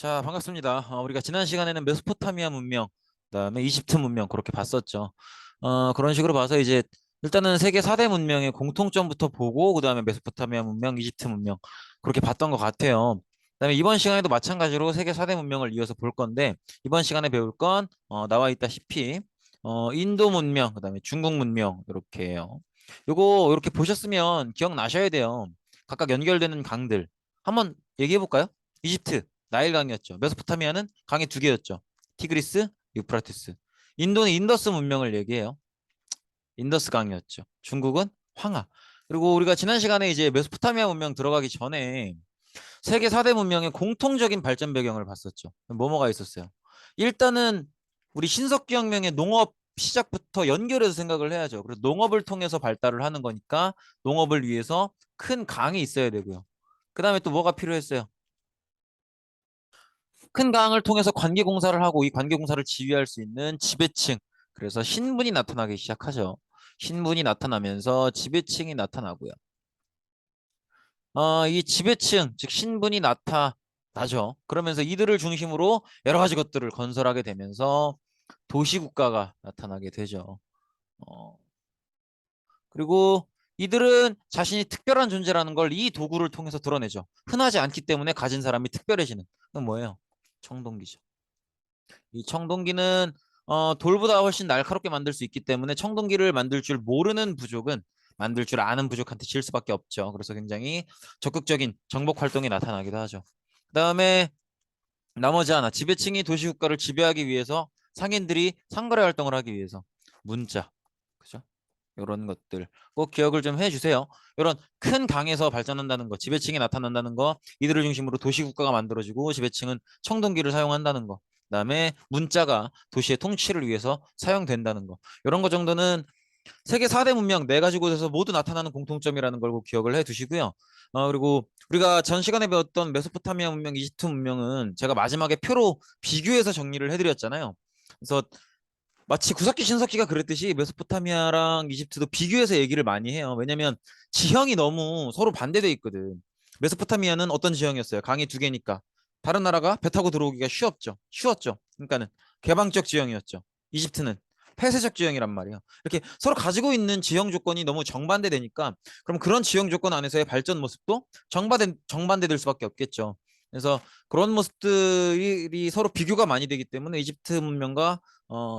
자, 반갑습니다. 우리가 지난 시간에는 메소포타미아 문명, 그다음에 이집트 문명 그렇게 봤었죠. 그런 식으로 봐서 이제 일단은 세계 4대 문명의 공통점부터 보고 그다음에 메소포타미아 문명, 이집트 문명 그렇게 봤던 것 같아요. 그다음에 이번 시간에도 마찬가지로 세계 4대 문명을 이어서 볼 건데 이번 시간에 배울 건 나와 있다시피 인도 문명, 그다음에 중국 문명 이렇게 해요. 요거 이렇게 보셨으면 기억나셔야 돼요. 각각 연결되는 강들 한번 얘기해 볼까요? 이집트 나일 강이었죠. 메소포타미아는 강이 두 개였죠. 티그리스, 유프라테스. 인도는 인더스 문명을 얘기해요. 인더스 강이었죠. 중국은 황하. 그리고 우리가 지난 시간에 이제 메소포타미아 문명 들어가기 전에 세계 4대 문명의 공통적인 발전 배경을 봤었죠. 뭐가 있었어요? 일단은 우리 신석기 혁명의 농업 시작부터 연결해서 생각을 해야죠. 그래서 농업을 통해서 발달을 하는 거니까 농업을 위해서 큰 강이 있어야 되고요. 그 다음에 또 뭐가 필요했어요? 큰 강을 통해서 관계 공사를 하고 이 관계 공사를 지휘할 수 있는 지배층. 그래서 신분이 나타나기 시작하죠. 신분이 나타나면서 지배층이 나타나고요. 이 지배층, 즉 신분이 나타나죠. 그러면서 이들을 중심으로 여러 가지 것들을 건설하게 되면서 도시국가가 나타나게 되죠. 어, 그리고 이들은 자신이 특별한 존재라는 걸 이 도구를 통해서 드러내죠. 흔하지 않기 때문에 가진 사람이 특별해지는. 그건 뭐예요? 청동기죠. 이 청동기는 돌보다 훨씬 날카롭게 만들 수 있기 때문에 청동기를 만들 줄 모르는 부족은 만들 줄 아는 부족한테 질 수밖에 없죠. 그래서 굉장히 적극적인 정복 활동이 나타나기도 하죠. 그다음에 나머지 하나 지배층이 도시국가를 지배하기 위해서 상인들이 상거래 활동을 하기 위해서 문자, 그죠? 이런 것들 꼭 기억을 좀 해주세요. 이런 큰 강에서 발전한다는 거, 지배층이 나타난다는 거, 이들을 중심으로 도시국가가 만들어지고 지배층은 청동기를 사용한다는 거, 그다음에 문자가 도시의 통치를 위해서 사용된다는 거, 이런 거 정도는 세계 4대 문명 네 가지 곳에서 모두 나타나는 공통점이라는 걸 꼭 기억을 해 두시고요. 그리고 우리가 전 시간에 배웠던 메소포타미아 문명, 이집트 문명은 제가 마지막에 표로 비교해서 정리를 해드렸잖아요. 그래서 마치 구석기 신석기가 그랬듯이 메소포타미아랑 이집트도 비교해서 얘기를 많이 해요. 왜냐면 지형이 너무 서로 반대돼 있거든. 메소포타미아는 어떤 지형이었어요? 강이 두 개니까. 다른 나라가 배 타고 들어오기가 쉬웠죠. 쉬웠죠. 그러니까는 개방적 지형이었죠. 이집트는 폐쇄적 지형이란 말이에요. 이렇게 서로 가지고 있는 지형 조건이 너무 정반대되니까 그럼 그런 지형 조건 안에서의 발전 모습도 정반대될 수밖에 없겠죠. 그래서 그런 모습들이 서로 비교가 많이 되기 때문에 이집트 문명과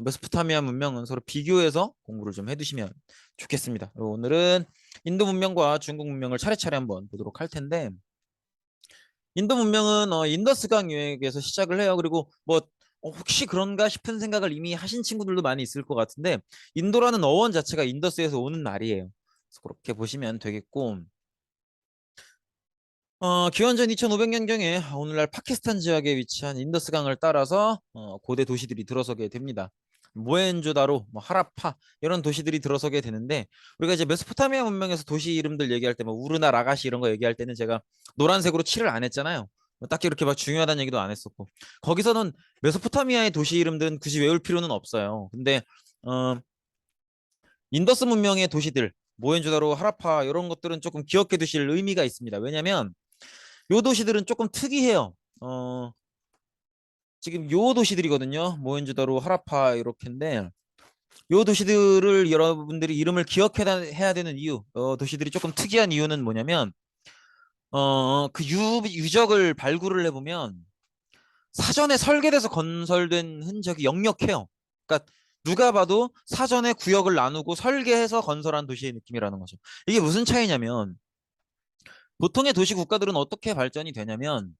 메소포타미아 문명은 서로 비교해서 공부를 좀 해두시면 좋겠습니다. 오늘은 인도 문명과 중국 문명을 차례차례 한번 보도록 할 텐데 인도 문명은 인더스강 유역에서 시작을 해요. 그리고 뭐 혹시 그런가 싶은 생각을 이미 하신 친구들도 많이 있을 것 같은데 인도라는 어원 자체가 인더스에서 오는 말이에요. 그래서 그렇게 보시면 되겠고 기원전 2500년경에 오늘날 파키스탄 지역에 위치한 인더스강을 따라서 고대 도시들이 들어서게 됩니다. 모헨조다로, 뭐 하라파 이런 도시들이 들어서게 되는데 우리가 이제 메소포타미아 문명에서 도시 이름들 얘기할 때 뭐 우르나 라가시 이런 거 얘기할 때는 제가 노란색으로 칠을 안 했잖아요. 뭐 딱히 이렇게 막 중요하다는 얘기도 안 했었고 거기서는 메소포타미아의 도시 이름들은 굳이 외울 필요는 없어요. 근데 어, 인더스 문명의 도시들 모헨조다로, 하라파 이런 것들은 조금 기억해 두실 의미가 있습니다. 왜냐하면 요 도시들은 조금 특이해요. 지금 요 도시들이거든요. 모헨조다로, 하라파 이렇게인데 요 도시들을 여러분들이 이름을 기억해야 되는 이유, 도시들이 조금 특이한 이유는 뭐냐면 그 유적을 발굴을 해보면 사전에 설계돼서 건설된 흔적이 역력해요. 그러니까 누가 봐도 사전에 구역을 나누고 설계해서 건설한 도시의 느낌이라는 거죠. 이게 무슨 차이냐면 보통의 도시 국가들은 어떻게 발전이 되냐면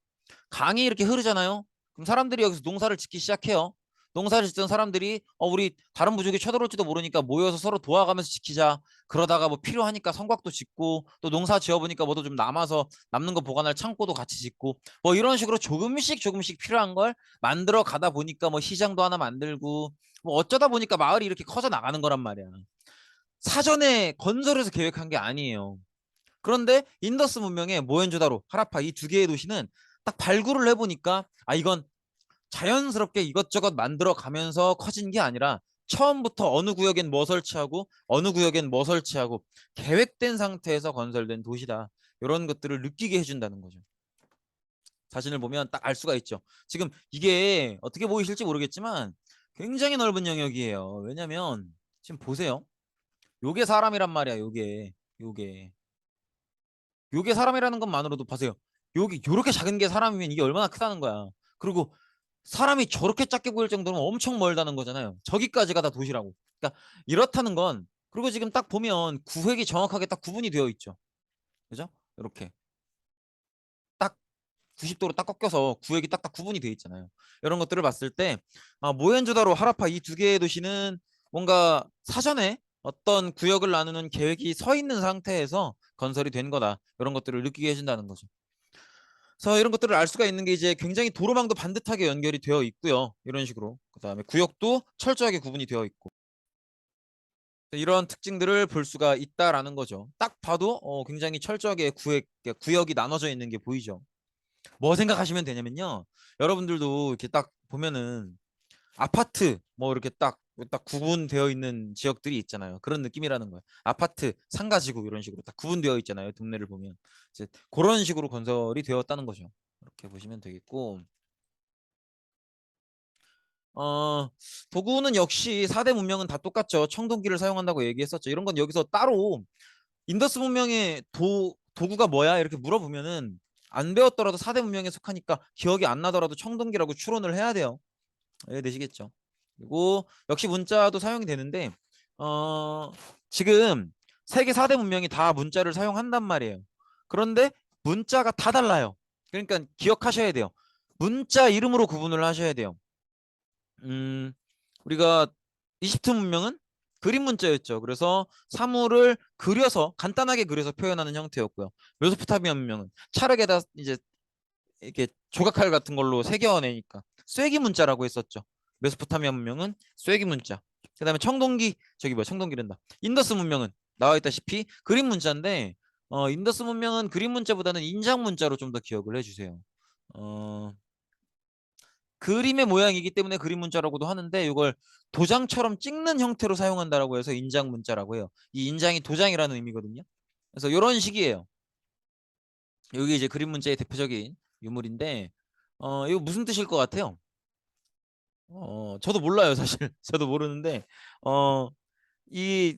강이 이렇게 흐르잖아요. 그럼 사람들이 여기서 농사를 짓기 시작해요. 농사를 짓던 사람들이 우리 다른 부족이 쳐들어올지도 모르니까 모여서 서로 도와가면서 지키자. 그러다가 뭐 필요하니까 성곽도 짓고 또 농사 지어보니까 뭐도 좀 남아서 남는 거 보관할 창고도 같이 짓고 뭐 이런 식으로 조금씩 조금씩 필요한 걸 만들어 가다 보니까 뭐 시장도 하나 만들고 뭐 어쩌다 보니까 마을이 이렇게 커져 나가는 거란 말이야. 사전에 건설해서 계획한 게 아니에요. 그런데 인더스 문명의 모헨조다로, 하라파 이 두 개의 도시는 딱 발굴을 해보니까 이건 자연스럽게 이것저것 만들어 가면서 커진 게 아니라 처음부터 어느 구역엔 뭐 설치하고 어느 구역엔 뭐 설치하고 계획된 상태에서 건설된 도시다. 이런 것들을 느끼게 해준다는 거죠. 사진을 보면 딱 알 수가 있죠. 지금 이게 어떻게 보이실지 모르겠지만 굉장히 넓은 영역이에요. 왜냐면 지금 보세요. 요게 사람이란 말이야. 요게 요게 사람이라는 것만으로도 보세요. 요게 요렇게 작은 게 사람이면 이게 얼마나 크다는 거야. 그리고 사람이 저렇게 작게 보일 정도면 엄청 멀다는 거잖아요. 저기까지가 다 도시라고. 그러니까 이렇다는 건, 그리고 지금 딱 보면 구획이 정확하게 딱 구분이 되어 있죠. 그죠? 이렇게 딱 90도로 딱 꺾여서 구획이 딱딱 구분이 되어 있잖아요. 이런 것들을 봤을 때 모헨조다로, 하라파 이 두 개의 도시는 뭔가 사전에 어떤 구역을 나누는 계획이 서 있는 상태에서 건설이 된 거다. 이런 것들을 느끼게 해준다는 거죠. 그래서 이런 것들을 알 수가 있는 게 이제 굉장히 도로망도 반듯하게 연결이 되어 있고요. 이런 식으로. 그다음에 구역도 철저하게 구분이 되어 있고. 이런 특징들을 볼 수가 있다라는 거죠. 딱 봐도 굉장히 철저하게 구역이 나눠져 있는 게 보이죠. 뭐 생각하시면 되냐면요. 여러분들도 이렇게 딱 보면은 아파트 뭐 이렇게 딱 구분되어 있는 지역들이 있잖아요. 그런 느낌이라는 거예요. 아파트, 상가지구 이런 식으로 딱 구분되어 있잖아요. 동네를 보면 이제 그런 식으로 건설이 되었다는 거죠. 이렇게 보시면 되겠고, 어, 도구는 역시 4대 문명은 다 똑같죠. 청동기를 사용한다고 얘기했었죠. 이런 건 여기서 따로 인더스 문명의 도구가 뭐야? 이렇게 물어보면은 안 배웠더라도 4대 문명에 속하니까 기억이 안 나더라도 청동기라고 추론을 해야 돼요. 이해되시겠죠? 그리고 역시 문자도 사용이 되는데 어, 지금 세계 4대 문명이 다 문자를 사용한단 말이에요. 그런데 문자가 다 달라요. 그러니까 기억하셔야 돼요. 문자 이름으로 구분을 하셔야 돼요. 우리가 이집트 문명은 그림 문자였죠. 그래서 사물을 그려서 간단하게 그려서 표현하는 형태였고요. 메소포타미아 문명은 찰흙에다 이제 이렇게 조각칼 같은 걸로 새겨내니까 쐐기 문자라고 했었죠. 메소포타미아 문명은 쐐기 문자. 그다음에 청동기, 저기 뭐야, 청동기란다. 인더스 문명은 나와 있다시피 그림 문자인데 인더스 문명은 그림 문자보다는 인장 문자로 좀 더 기억을 해주세요. 어, 그림의 모양이기 때문에 그림 문자라고도 하는데 이걸 도장처럼 찍는 형태로 사용한다라고 해서 인장 문자라고 해요. 이 인장이 도장이라는 의미거든요. 그래서 이런 식이에요. 여기 이제 그림 문자의 대표적인 유물인데 이거 무슨 뜻일 것 같아요? 저도 몰라요, 사실. 저도 모르는데 어, 이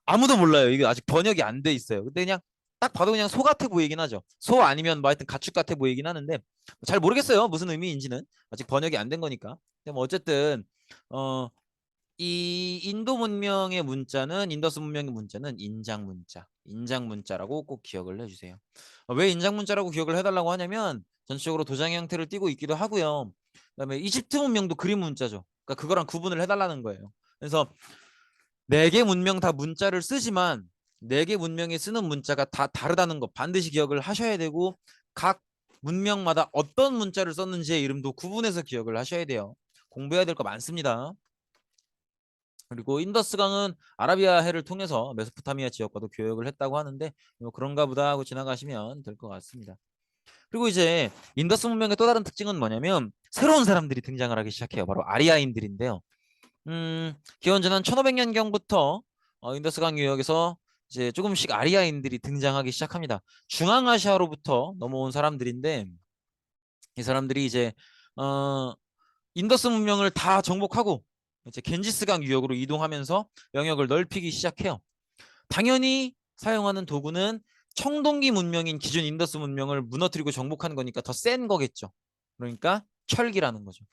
아무도 몰라요. 이게 아직 번역이 안 돼 있어요. 근데 그냥 딱 봐도 그냥 소 같아 보이긴 하죠. 소 아니면 뭐 하여튼 가축 같아 보이긴 하는데 잘 모르겠어요. 무슨 의미인지는 아직 번역이 안 된 거니까. 근데 뭐 어쨌든 어, 이 인도 문명의 문자는, 인더스 문명의 문자는 인장 문자, 인장 문자라고 꼭 기억을 해주세요. 왜 인장 문자라고 기억을 해달라고 하냐면 전체적으로 도장 형태를 띠고 있기도 하고요. 그다음에 이집트 문명도 그림 문자죠. 그러니까 그거랑 구분을 해달라는 거예요. 그래서 네 개 문명 다 문자를 쓰지만 네 개 문명이 쓰는 문자가 다 다르다는 거 반드시 기억을 하셔야 되고, 각 문명마다 어떤 문자를 썼는지의 이름도 구분해서 기억을 하셔야 돼요. 공부해야 될 거 많습니다. 그리고 인더스강은 아라비아해를 통해서 메소포타미아 지역과도 교역을 했다고 하는데 뭐 그런가 보다 하고 지나가시면 될 것 같습니다. 그리고 이제 인더스 문명의 또 다른 특징은 뭐냐면 새로운 사람들이 등장을 하기 시작해요. 바로 아리아인들인데요. 기원전 한 1500년경부터 인더스강 유역에서 이제 조금씩 아리아인들이 등장하기 시작합니다. 중앙아시아로부터 넘어온 사람들인데 이 사람들이 이제 어, 인더스 문명을 다 정복하고 이제 겐지스강 유역으로 이동하면서 영역을 넓히기 시작해요. 당연히 사용하는 도구는 청동기 문명인 기존 인더스 문명을 무너뜨리고 정복하는 거니까 더 센 거겠죠. 그러니까 철기라는 거죠.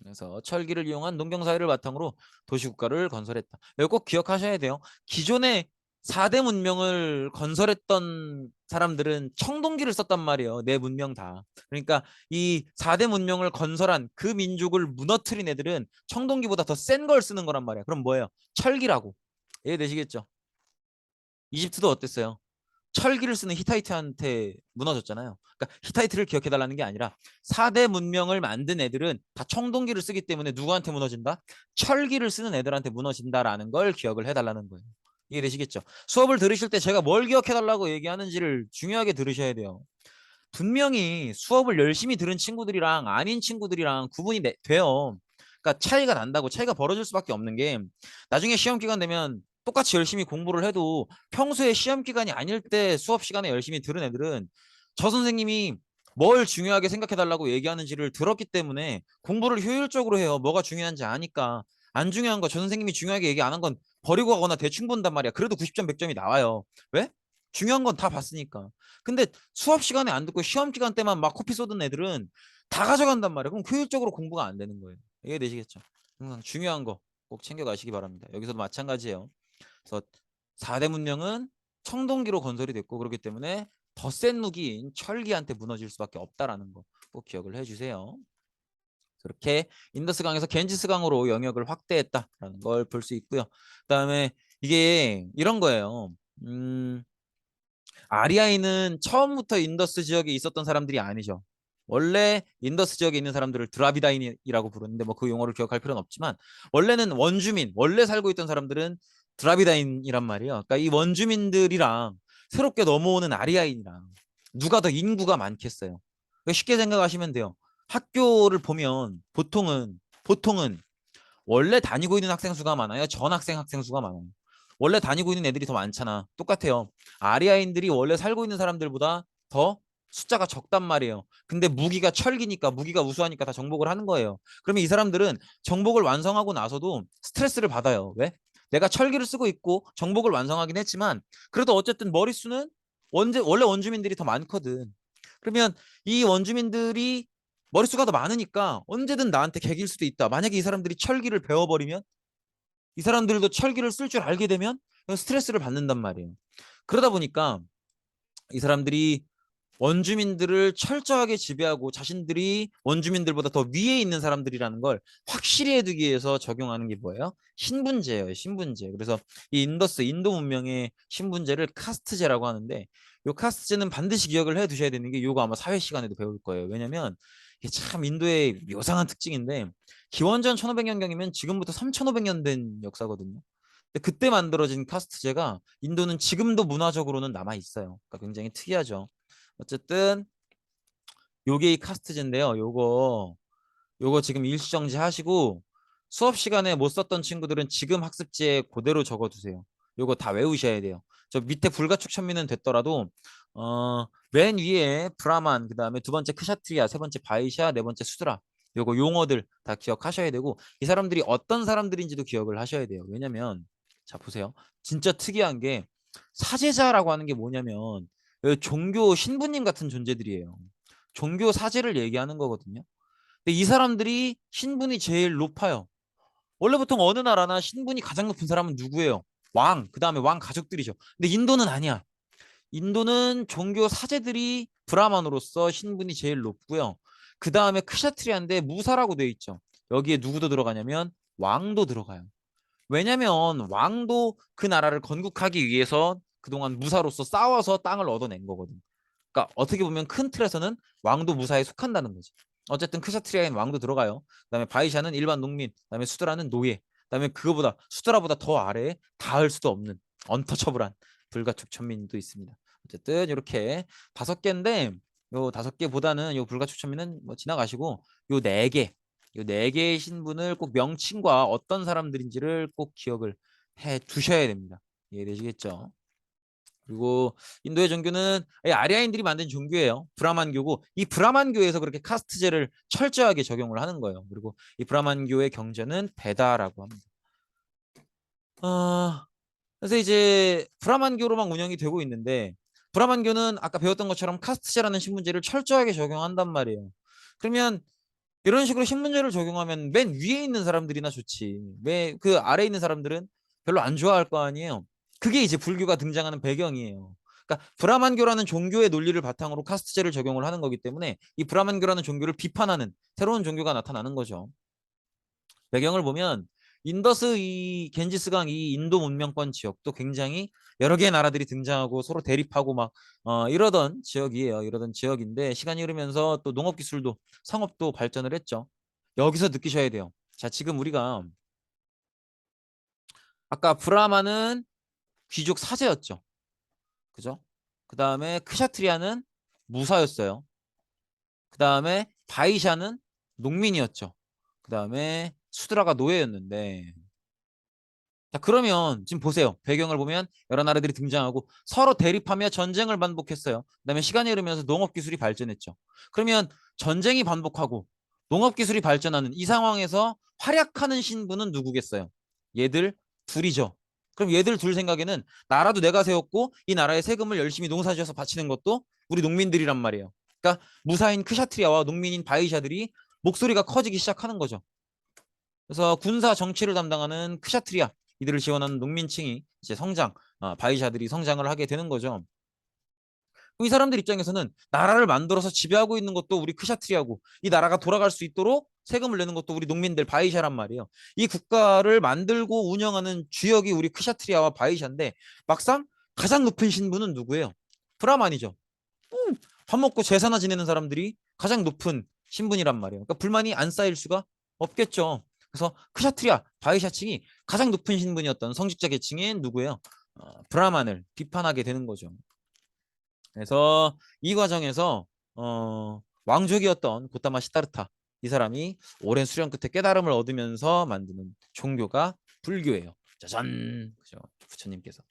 그래서 철기를 이용한 농경사회를 바탕으로 도시국가를 건설했다. 이거 꼭 기억하셔야 돼요. 기존의 4대 문명을 건설했던 사람들은 청동기를 썼단 말이에요. 네 문명 다. 그러니까 이 4대 문명을 건설한 그 민족을 무너뜨린 애들은 청동기보다 더 센 걸 쓰는 거란 말이야. 그럼 뭐예요? 철기라고. 이해되시겠죠? 이집트도 어땠어요? 철기를 쓰는 히타이트한테 무너졌잖아요. 그러니까 히타이트를 기억해달라는 게 아니라 4대 문명을 만든 애들은 다 청동기를 쓰기 때문에 누구한테 무너진다? 철기를 쓰는 애들한테 무너진다라는 걸 기억을 해달라는 거예요. 이해되시겠죠? 수업을 들으실 때 제가 뭘 기억해달라고 얘기하는지를 중요하게 들으셔야 돼요. 분명히 수업을 열심히 들은 친구들이랑 아닌 친구들이랑 구분이 돼요. 그러니까 차이가 난다고, 차이가 벌어질 수밖에 없는 게 나중에 시험 기간 되면 똑같이 열심히 공부를 해도 평소에 시험 기간이 아닐 때 수업 시간에 열심히 들은 애들은 저 선생님이 뭘 중요하게 생각해달라고 얘기하는지를 들었기 때문에 공부를 효율적으로 해요. 뭐가 중요한지 아니까. 안 중요한 거, 저 선생님이 중요하게 얘기 안 한 건 버리고 가거나 대충 본단 말이야. 그래도 90점, 100점이 나와요. 왜? 중요한 건 다 봤으니까. 근데 수업 시간에 안 듣고 시험 기간 때만 막 코피 쏟은 애들은 다 가져간단 말이야. 그럼 효율적으로 공부가 안 되는 거예요. 이해되시겠죠? 항상 중요한 거 꼭 챙겨가시기 바랍니다. 여기서도 마찬가지예요. 그래서 4대 문명은 청동기로 건설이 됐고 그렇기 때문에 더 센 무기인 철기한테 무너질 수밖에 없다라는 거 꼭 기억을 해주세요. 그렇게 인더스강에서 겐지스강으로 영역을 확대했다라는 걸 볼 수 있고요. 그다음에 이게 이런 거예요. 아리아인은 처음부터 인더스 지역에 있었던 사람들이 아니죠. 원래 인더스 지역에 있는 사람들을 드라비다인이라고 부르는데 뭐 그 용어를 기억할 필요는 없지만 원래는 원주민, 원래 살고 있던 사람들은 드라비다인이란 말이에요. 그러니까 이 원주민들이랑 새롭게 넘어오는 아리아인이랑 누가 더 인구가 많겠어요. 그러니까 쉽게 생각하시면 돼요. 학교를 보면 보통은 원래 다니고 있는 학생 수가 많아요. 학생 수가 많아요. 원래 다니고 있는 애들이 더 많잖아. 똑같아요. 아리아인들이 원래 살고 있는 사람들보다 더 숫자가 적단 말이에요. 근데 무기가 철기니까 무기가 우수하니까 다 정복을 하는 거예요. 그러면 이 사람들은 정복을 완성하고 나서도 스트레스를 받아요. 왜? 내가 철기를 쓰고 있고 정복을 완성하긴 했지만 그래도 어쨌든 머릿수는 원래 원주민들이 더 많거든. 그러면 이 원주민들이 머릿수가 더 많으니까 언제든 나한테 개길 수도 있다. 만약에 이 사람들이 철기를 배워버리면 이 사람들도 철기를 쓸 줄 알게 되면 스트레스를 받는단 말이에요. 그러다 보니까 이 사람들이 원주민들을 철저하게 지배하고 자신들이 원주민들보다 더 위에 있는 사람들이라는 걸 확실히 해두기 위해서 적용하는 게 뭐예요? 신분제예요. 신분제. 그래서 이 인도 문명의 신분제를 카스트제라고 하는데 이 카스트제는 반드시 기억을 해 두셔야 되는 게 이거 아마 사회 시간에도 배울 거예요. 왜냐면 이게 참 인도의 묘상한 특징인데 기원전 1500년경이면 지금부터 3500년 된 역사거든요. 근데 그때 만들어진 카스트제가 인도는 지금도 문화적으로는 남아 있어요. 그러니까 굉장히 특이하죠. 어쨌든 요게 이 카스트제인데요. 요거 지금 일시정지 하시고 수업 시간에 못 썼던 친구들은 지금 학습지에 그대로 적어두세요. 요거 다 외우셔야 돼요. 저 밑에 불가축 천미는 됐더라도 맨 위에 브라만, 그다음에 두 번째 크샤트리아, 세 번째 바이샤, 네 번째 수드라. 요거 용어들 다 기억하셔야 되고 이 사람들이 어떤 사람들인지도 기억을 하셔야 돼요. 왜냐면 자 보세요. 진짜 특이한 게 사제자라고 하는 게 뭐냐면 종교 신부님 같은 존재들이에요. 종교 사제를 얘기하는 거거든요. 근데 이 사람들이 신분이 제일 높아요. 원래 보통 어느 나라나 신분이 가장 높은 사람은 누구예요? 왕, 그 다음에 왕 가족들이죠. 근데 인도는 아니야. 인도는 종교 사제들이 브라만으로서 신분이 제일 높고요. 그 다음에 크샤트리아인데 무사라고 되어 있죠. 여기에 누구도 들어가냐면 왕도 들어가요. 왜냐면 왕도 그 나라를 건국하기 위해서 그동안 무사로서 싸워서 땅을 얻어낸 거거든. 그러니까 어떻게 보면 큰 틀에서는 왕도 무사에 속한다는 거지. 어쨌든 크샤트리아엔 왕도 들어가요. 그다음에 바이샤는 일반 농민, 그다음에 수드라는 노예, 그다음에 그거보다 수드라보다 더 아래에 닿을 수도 없는 언터처블한 불가촉 천민도 있습니다. 어쨌든 이렇게 5개인데 요 5개보다는 요 불가촉 천민은 뭐 지나가시고 요 4개, 요 4개의 신분을 꼭 명칭과 어떤 사람들인지를 꼭 기억을 해 두셔야 됩니다. 이해되시겠죠? 그리고 인도의 종교는 아리아인들이 만든 종교예요. 브라만교고 이 브라만교에서 그렇게 카스트제를 철저하게 적용을 하는 거예요. 그리고 이 브라만교의 경전은 베다라고 합니다. 그래서 이제 브라만교로만 운영이 되고 있는데 브라만교는 아까 배웠던 것처럼 카스트제라는 신분제를 철저하게 적용한단 말이에요. 그러면 이런 식으로 신분제를 적용하면 맨 위에 있는 사람들이나 좋지. 왜 그 아래에 있는 사람들은 별로 안 좋아할 거 아니에요. 그게 이제 불교가 등장하는 배경이에요. 그러니까 브라만교라는 종교의 논리를 바탕으로 카스트제를 적용을 하는 거기 때문에 이 브라만교라는 종교를 비판하는 새로운 종교가 나타나는 거죠. 배경을 보면 인더스 이 겐지스강 이 인도 문명권 지역도 굉장히 여러 개의 나라들이 등장하고 서로 대립하고 막 이러던 지역이에요. 이러던 지역인데 시간이 흐르면서 또 농업 기술도 상업도 발전을 했죠. 여기서 느끼셔야 돼요. 자, 지금 우리가 아까 브라마는 귀족 사제였죠. 그죠? 그 다음에 크샤트리아는 무사였어요. 그 다음에 바이샤는 농민이었죠. 그 다음에 수드라가 노예였는데 자, 그러면 지금 보세요. 배경을 보면 여러 나라들이 등장하고 서로 대립하며 전쟁을 반복했어요. 그다음에 시간이 흐르면서 농업 기술이 발전했죠. 그러면 전쟁이 반복하고 농업 기술이 발전하는 이 상황에서 활약하는 신분은 누구겠어요? 얘들 둘이죠. 그럼 얘들 둘 생각에는 나라도 내가 세웠고 이 나라의 세금을 열심히 농사지어서 바치는 것도 우리 농민들이란 말이에요. 그러니까 무사인 크샤트리아와 농민인 바이샤들이 목소리가 커지기 시작하는 거죠. 그래서 군사 정치를 담당하는 크샤트리아 이들을 지원하는 농민층이 이제 바이샤들이 성장을 하게 되는 거죠. 이 사람들 입장에서는 나라를 만들어서 지배하고 있는 것도 우리 크샤트리아고 이 나라가 돌아갈 수 있도록 세금을 내는 것도 우리 농민들 바이샤란 말이에요. 이 국가를 만들고 운영하는 주역이 우리 크샤트리아와 바이샤인데 막상 가장 높은 신분은 누구예요? 브라만이죠. 밥 먹고 제사나 지내는 사람들이 가장 높은 신분이란 말이에요. 그러니까 불만이 안 쌓일 수가 없겠죠. 그래서 크샤트리아, 바이샤층이 가장 높은 신분이었던 성직자 계층인 누구예요? 브라만을 비판하게 되는 거죠. 그래서 이 과정에서 왕족이었던 고타마 시타르타 이 사람이 오랜 수련 끝에 깨달음을 얻으면서 만드는 종교가 불교예요. 짜잔, 그죠? 부처님께서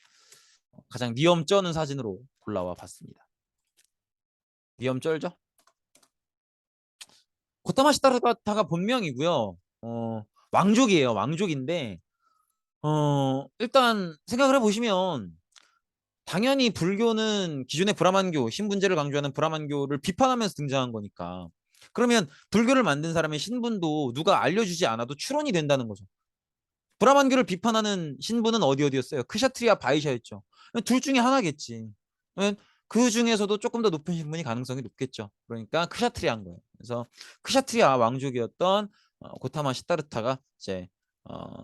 가장 니엄 쩌는 사진으로 골라와 봤습니다. 니엄 쩔죠? 고타마 시타르타가 본명이고요. 왕족이에요. 왕족인데 일단 생각을 해보시면 당연히 불교는 기존의 브라만교, 신분제를 강조하는 브라만교를 비판하면서 등장한 거니까. 그러면 불교를 만든 사람의 신분도 누가 알려주지 않아도 추론이 된다는 거죠. 브라만교를 비판하는 신분은 어디였어요? 크샤트리아 바이샤였죠. 둘 중에 하나겠지. 그러면 그 중에서도 조금 더 높은 신분이 가능성이 높겠죠. 그러니까 크샤트리아인 거예요. 그래서 크샤트리아 왕족이었던 고타마 시타르타가 이제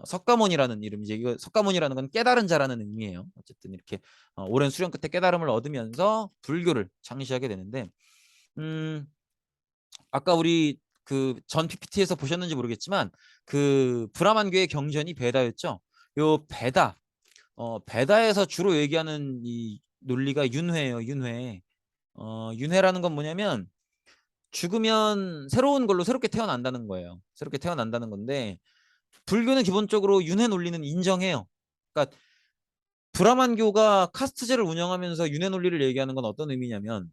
석가모니라는 이름, 이제 이거 석가모니라는 건 깨달은 자라는 의미예요. 어쨌든 이렇게 오랜 수련 끝에 깨달음을 얻으면서 불교를 창시하게 되는데, 음, 아까 우리 그 전 PPT에서 보셨는지 모르겠지만 그 브라만교의 경전이 베다였죠. 요 베다, 베다에서 주로 얘기하는 이 논리가 윤회예요. 윤회. 윤회라는 건 뭐냐면 죽으면 새로운 걸로 새롭게 태어난다는 거예요. 새롭게 태어난다는 건데 불교는 기본적으로 윤회 논리는 인정해요. 그러니까 브라만교가 카스트제를 운영하면서 윤회 논리를 얘기하는 건 어떤 의미냐면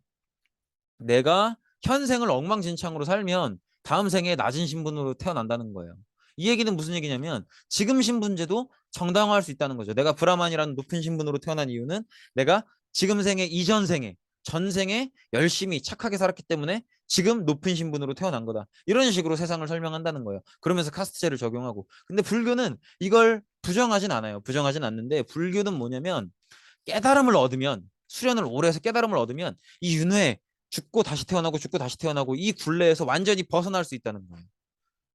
내가 현생을 엉망진창으로 살면 다음 생에 낮은 신분으로 태어난다는 거예요. 이 얘기는 무슨 얘기냐면 지금 신분제도 정당화할 수 있다는 거죠. 내가 브라만이라는 높은 신분으로 태어난 이유는 내가 지금 생에 이전 생에 전생에 열심히 착하게 살았기 때문에 지금 높은 신분으로 태어난 거다. 이런 식으로 세상을 설명한다는 거예요. 그러면서 카스트제를 적용하고. 근데 불교는 이걸 부정하진 않아요. 부정하진 않는데 불교는 뭐냐면 깨달음을 얻으면 수련을 오래 해서 깨달음을 얻으면 이 윤회 죽고 다시 태어나고 죽고 다시 태어나고 이 굴레에서 완전히 벗어날 수 있다는 거예요.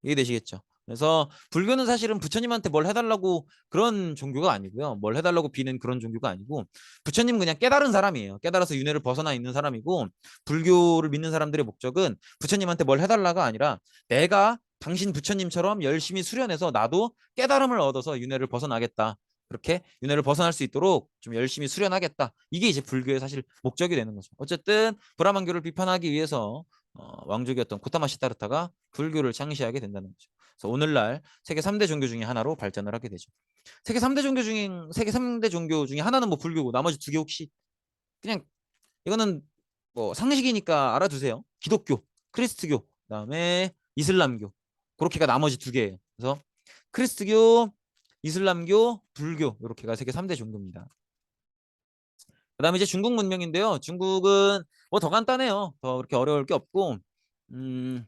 이해되시겠죠? 그래서 불교는 사실은 부처님한테 뭘 해달라고 그런 종교가 아니고요. 뭘 해달라고 비는 그런 종교가 아니고 부처님 그냥 깨달은 사람이에요. 깨달아서 윤회를 벗어나 있는 사람이고 불교를 믿는 사람들의 목적은 부처님한테 뭘 해달라가 아니라 내가 당신 부처님처럼 열심히 수련해서 나도 깨달음을 얻어서 윤회를 벗어나겠다. 그렇게 윤회를 벗어날 수 있도록 좀 열심히 수련하겠다. 이게 이제 불교의 사실 목적이 되는 거죠. 어쨌든 브라만교를 비판하기 위해서 왕족이었던 고타마 시타르타가 불교를 창시하게 된다는 거죠. 그래서 오늘날 세계 3대 종교 중에 하나로 발전을 하게 되죠. 세계 3대 종교 중에 하나는 뭐 불교고 나머지 두 개 혹시 그냥 이거는 뭐 상식이니까 알아두세요. 기독교, 크리스트교, 그다음에 이슬람교. 그렇게가 나머지 두 개예요. 그래서 크리스트교, 이슬람교, 불교 이렇게가 세계 3대 종교입니다. 그다음에 이제 중국 문명인데요. 중국은 뭐 더 간단해요. 더 그렇게 어려울 게 없고 음,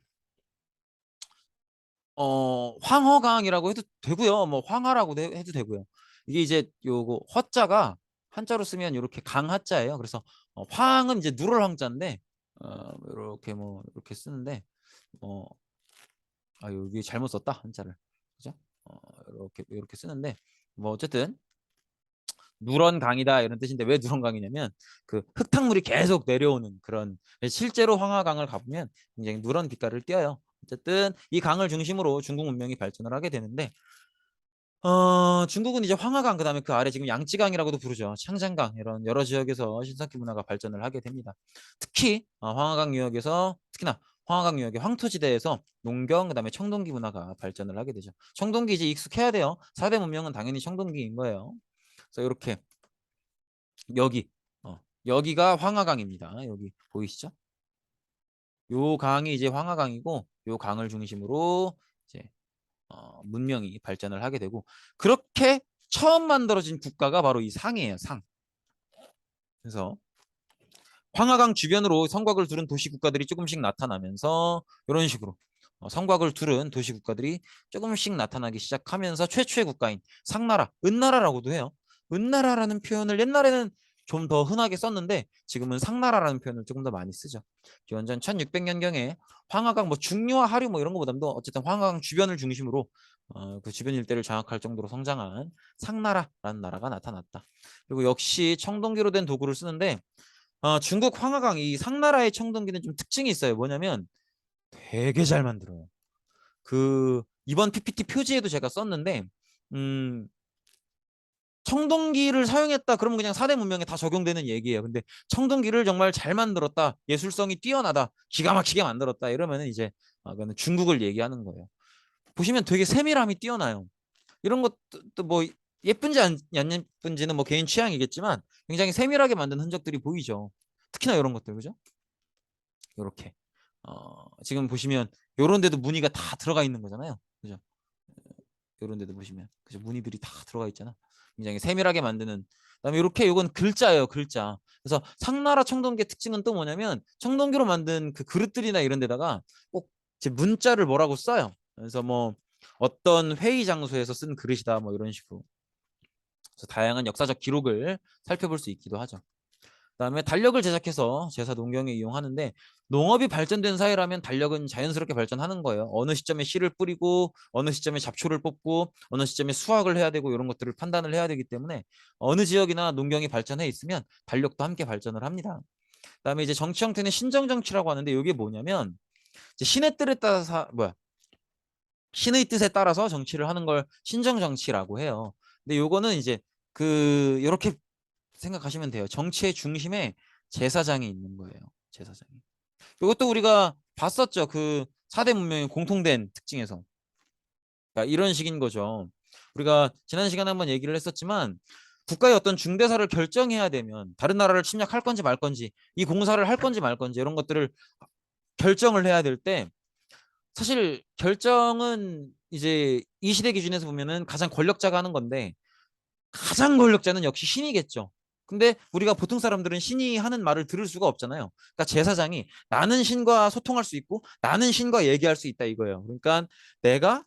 황허강이라고 해도 되고요. 뭐 황하라고 해도 되고요. 이게 이제 요거 허자가 한자로 쓰면 이렇게 강하자예요. 그래서 황은 이제 누럴 황자인데 이렇게 뭐 이렇게 쓰는데 어, 여기 잘못 썼다 한자를 그죠? 이렇게 쓰는데 뭐 어쨌든 누런 강이다 이런 뜻인데 왜 누런 강이냐면 그 흙탕물이 계속 내려오는 그런 실제로 황하강을 가보면 굉장히 누런 빛깔을 띄어요. 어쨌든 이 강을 중심으로 중국 문명이 발전을 하게 되는데 중국은 이제 황하강 그다음에 그 아래 지금 양쯔강이라고도 부르죠. 창장강 이런 여러 지역에서 신석기 문화가 발전을 하게 됩니다. 특히 황하강 유역에서 특히나 황하강 유역의 황토지대에서 농경 그다음에 청동기 문화가 발전을 하게 되죠. 청동기 이제 익숙해야 돼요. 4대 문명은 당연히 청동기인 거예요. 그래서 이렇게 여기 여기가 황하강입니다. 여기 보이시죠? 요 강이 이제 황하강이고 요 강을 중심으로 이제 문명이 발전을 하게 되고 그렇게 처음 만들어진 국가가 바로 이 상이에요. 상. 그래서 황하강 주변으로 성곽을 두른 도시 국가들이 조금씩 나타나면서 이런 식으로 성곽을 두른 도시 국가들이 조금씩 나타나기 시작하면서 최초의 국가인 상나라, 은나라라고도 해요. 은나라라는 표현을 옛날에는 좀 더 흔하게 썼는데 지금은 상나라라는 표현을 조금 더 많이 쓰죠. 기원전 1600년경에 황하강 뭐 중류와 하류 뭐 이런 것보다도 어쨌든 황하강 주변을 중심으로 그 주변 일대를 장악할 정도로 성장한 상나라라는 나라가 나타났다. 그리고 역시 청동기로 된 도구를 쓰는데 중국 황하강 이 상나라의 청동기는 좀 특징이 있어요. 뭐냐면 되게 잘 만들어요. 그 이번 PPT 표지에도 제가 썼는데 음, 청동기를 사용했다 그러면 그냥 4대 문명에 다 적용되는 얘기예요. 근데 청동기를 정말 잘 만들었다, 예술성이 뛰어나다, 기가 막히게 만들었다 이러면은 이제 그거는 중국을 얘기하는 거예요. 보시면 되게 세밀함이 뛰어나요. 이런 것도 뭐 예쁜지 안 예쁜지는 뭐 개인 취향이겠지만 굉장히 세밀하게 만든 흔적들이 보이죠. 특히나 이런 것들 그죠? 이렇게 지금 보시면 요런 데도 무늬가 다 들어가 있는 거잖아요. 그죠? 요런 데도 보시면 그죠? 무늬들이 다 들어가 있잖아. 굉장히 세밀하게 만드는 그다음에 이렇게 요건 글자예요, 글자. 그래서 상나라 청동기의 특징은 또 뭐냐면 청동기로 만든 그 그릇들이나 이런 데다가 꼭 이제 문자를 뭐라고 써요. 그래서 뭐 어떤 회의 장소에서 쓴 그릇이다 뭐 이런 식으로. 그래서 다양한 역사적 기록을 살펴볼 수 있기도 하죠. 그다음에 달력을 제작해서 제사 농경에 이용하는데 농업이 발전된 사회라면 달력은 자연스럽게 발전하는 거예요. 어느 시점에 씨를 뿌리고 어느 시점에 잡초를 뽑고 어느 시점에 수확을 해야 되고 이런 것들을 판단을 해야 되기 때문에 어느 지역이나 농경이 발전해 있으면 달력도 함께 발전을 합니다. 그다음에 이제 정치 형태는 신정 정치라고 하는데 이게 뭐냐면 이제 신의 뜻에 따라서 정치를 하는 걸 신정 정치라고 해요. 근데 요거는 이제 그 이렇게 생각하시면 돼요. 정치의 중심에 제사장이 있는 거예요. 제사장이. 이것도 우리가 봤었죠. 그 4대 문명의 공통된 특징에서. 그러니까 이런 식인 거죠. 우리가 지난 시간에 한번 얘기를 했었지만 국가의 어떤 중대사를 결정해야 되면 다른 나라를 침략할 건지 말 건지 이 공사를 할 건지 말 건지 이런 것들을 결정을 해야 될 때 사실 결정은 이제 이 시대 기준에서 보면은 가장 권력자가 하는 건데 가장 권력자는 역시 신이겠죠. 근데 우리가 보통 사람들은 신이 하는 말을 들을 수가 없잖아요. 그러니까 제사장이 나는 신과 소통할 수 있고 나는 신과 얘기할 수 있다 이거예요. 그러니까 내가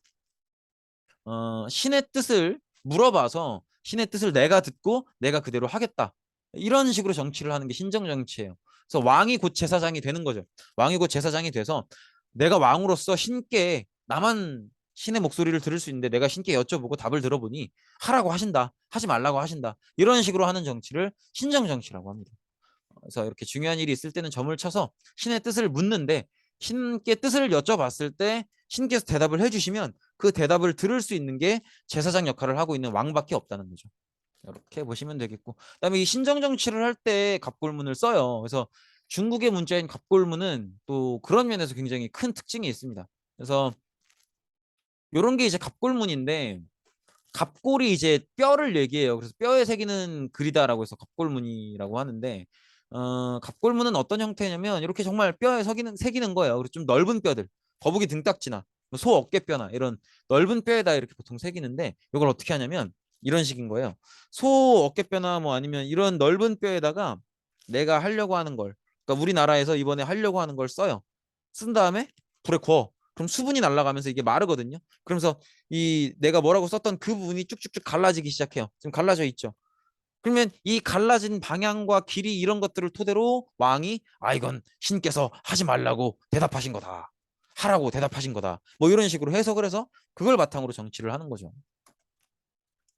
신의 뜻을 물어봐서 신의 뜻을 내가 듣고 내가 그대로 하겠다. 이런 식으로 정치를 하는 게 신정 정치예요. 그래서 왕이 곧 제사장이 되는 거죠. 왕이 곧 제사장이 돼서 내가 왕으로서 신께 나만 신의 목소리를 들을 수 있는데 내가 신께 여쭤보고 답을 들어보니 하라고 하신다. 하지 말라고 하신다. 이런 식으로 하는 정치를 신정 정치라고 합니다. 그래서 이렇게 중요한 일이 있을 때는 점을 쳐서 신의 뜻을 묻는데 신께 뜻을 여쭤봤을 때 신께서 대답을 해주시면 그 대답을 들을 수 있는 게 제사장 역할을 하고 있는 왕밖에 없다는 거죠. 이렇게 보시면 되겠고 그다음에 이 신정 정치를 할 때 갑골문을 써요. 그래서 중국의 문자인 갑골문은 또 그런 면에서 굉장히 큰 특징이 있습니다. 그래서 이런 게 이제 갑골문인데 갑골이 이제 뼈를 얘기해요. 그래서 뼈에 새기는 글이다라고 해서 갑골문이라고 하는데 갑골문은 어떤 형태냐면 이렇게 정말 뼈에 새기는 거예요. 그리고 좀 넓은 뼈들, 거북이 등딱지나 소 어깨뼈나 이런 넓은 뼈에다 이렇게 보통 새기는데 이걸 어떻게 하냐면 이런 식인 거예요. 소 어깨뼈나 뭐 아니면 이런 넓은 뼈에다가 내가 하려고 하는 걸, 그러니까 우리나라에서 이번에 하려고 하는 걸 써요. 쓴 다음에 불에 구워. 그럼 수분이 날아가면서 이게 마르거든요. 그러면서 이 내가 뭐라고 썼던 그 부분이 쭉쭉쭉 갈라지기 시작해요. 지금 갈라져 있죠. 그러면 이 갈라진 방향과 길이 이런 것들을 토대로 왕이 이건 신께서 하지 말라고 대답하신 거다. 하라고 대답하신 거다. 뭐 이런 식으로 해석을 해서 그걸 바탕으로 정치를 하는 거죠.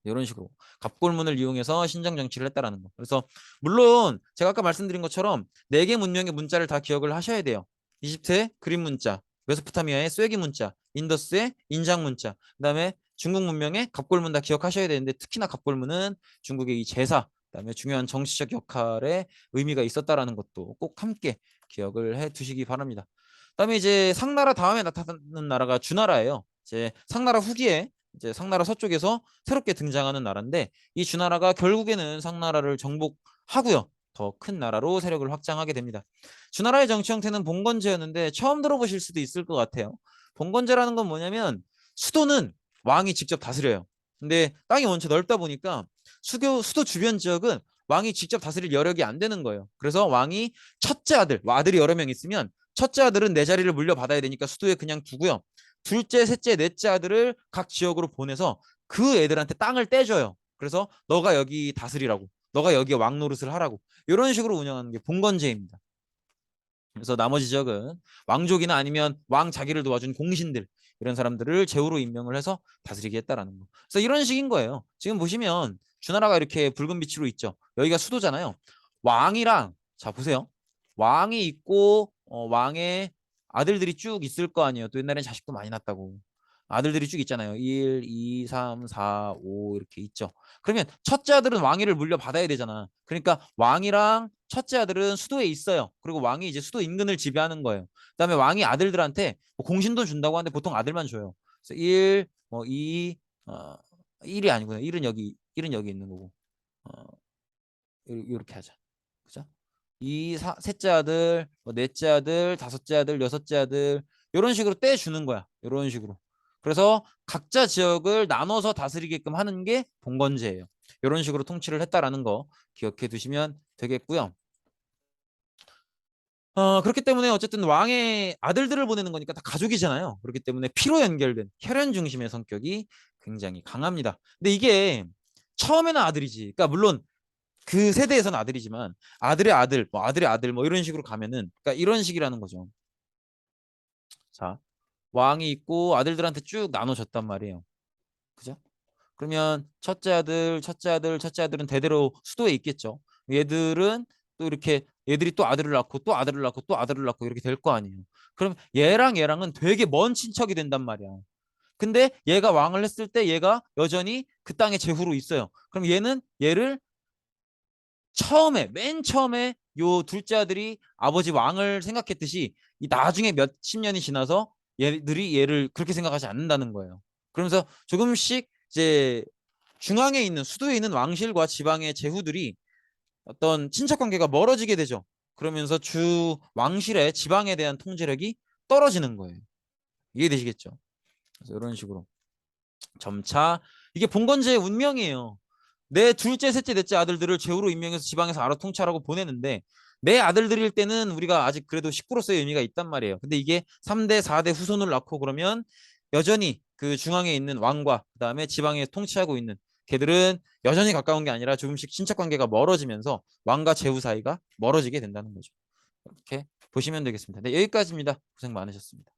이런 식으로 갑골문을 이용해서 신정 정치를 했다라는 거. 그래서 물론 제가 아까 말씀드린 것처럼 4개 문명의 문자를 다 기억을 하셔야 돼요. 이집트의 그림 문자, 메소포타미아의 쐐기 문자, 인더스의 인장 문자, 그다음에 중국 문명의 갑골문 다 기억하셔야 되는데 특히나 갑골문은 중국의 이 제사, 그다음에 중요한 정치적 역할에 의미가 있었다라는 것도 꼭 함께 기억을 해 두시기 바랍니다. 그다음에 이제 상나라 다음에 나타나는 나라가 주나라예요. 이제 상나라 후기에 이제 상나라 서쪽에서 새롭게 등장하는 나라인데 이 주나라가 결국에는 상나라를 정복하고요. 더 큰 나라로 세력을 확장하게 됩니다. 주나라의 정치 형태는 봉건제였는데 처음 들어보실 수도 있을 것 같아요. 봉건제라는 건 뭐냐면 수도는 왕이 직접 다스려요. 근데 땅이 원체 넓다 보니까 수도 주변 지역은 왕이 직접 다스릴 여력이 안 되는 거예요. 그래서 왕이 첫째 아들이 여러 명 있으면 첫째 아들은 내 자리를 물려받아야 되니까 수도에 그냥 두고요. 둘째, 셋째, 넷째 아들을 각 지역으로 보내서 그 애들한테 땅을 떼줘요. 그래서 너가 여기 다스리라고. 너가 여기 왕 노릇을 하라고. 이런 식으로 운영하는 게 봉건제입니다. 그래서 나머지 지역은 왕족이나 아니면 왕 자기를 도와준 공신들 이런 사람들을 제후로 임명을 해서 다스리게 했다라는 거. 그래서 이런 식인 거예요. 지금 보시면 주나라가 이렇게 붉은 빛으로 있죠. 여기가 수도잖아요. 왕이랑 자 보세요. 왕이 있고 왕의 아들들이 쭉 있을 거 아니에요. 또 옛날엔 자식도 많이 낳았다고. 아들들이 쭉 있잖아요. 1, 2, 3, 4, 5 이렇게 있죠. 그러면 첫째 아들은 왕위를 물려받아야 되잖아. 그러니까 왕이랑 첫째 아들은 수도에 있어요. 그리고 왕이 이제 수도 인근을 지배하는 거예요. 그다음에 왕이 아들들한테 뭐 공신도 준다고 하는데 보통 아들만 줘요. 그래서 1, 뭐 2, 1이 아니고요. 1은 여기 있는 거고. 어, 이렇게 하자. 그죠? 셋째 아들, 뭐 넷째 아들, 다섯째 아들, 여섯째 아들 이런 식으로 떼주는 거야. 이런 식으로. 그래서 각자 지역을 나눠서 다스리게끔 하는 게 봉건제예요. 이런 식으로 통치를 했다라는 거 기억해 두시면 되겠고요. 그렇기 때문에 어쨌든 왕의 아들들을 보내는 거니까 다 가족이잖아요. 그렇기 때문에 피로 연결된 혈연 중심의 성격이 굉장히 강합니다. 근데 이게 처음에는 아들이지. 그러니까 물론 그 세대에서는 아들이지만 아들의 아들, 뭐 아들의 아들 뭐 이런 식으로 가면은 그러니까 이런 식이라는 거죠. 자, 왕이 있고 아들들한테 쭉 나눠줬단 말이에요. 그죠? 그러면 첫째 아들, 첫째 아들, 첫째 아들은 대대로 수도에 있겠죠. 얘들은 또 이렇게 얘들이 또 아들을 낳고 또 아들을 낳고 또 아들을 낳고 이렇게 될 거 아니에요. 그럼 얘랑 얘랑은 되게 먼 친척이 된단 말이야. 근데 얘가 왕을 했을 때 얘가 여전히 그 땅의 제후로 있어요. 그럼 얘는 얘를 맨 처음에 요 둘째 아들이 아버지 왕을 생각했듯이 이 나중에 몇십 년이 지나서 얘들이 얘를 그렇게 생각하지 않는다는 거예요. 그러면서 조금씩 이제 중앙에 있는 수도에 있는 왕실과 지방의 제후들이 어떤 친척 관계가 멀어지게 되죠. 그러면서 주 왕실의 지방에 대한 통제력이 떨어지는 거예요. 이해되시겠죠? 그래서 이런 식으로 점차 이게 봉건제의 운명이에요. 내 둘째, 셋째, 넷째 아들들을 제후로 임명해서 지방에서 알아 통치하라고 보내는데 내 아들들일 때는 우리가 아직 그래도 식구로서의 의미가 있단 말이에요. 근데 이게 3대, 4대 후손을 낳고 그러면 여전히 그 중앙에 있는 왕과 그다음에 지방에 통치하고 있는 걔들은 여전히 가까운 게 아니라 조금씩 친척 관계가 멀어지면서 왕과 제후 사이가 멀어지게 된다는 거죠. 이렇게 보시면 되겠습니다. 네, 여기까지입니다. 고생 많으셨습니다.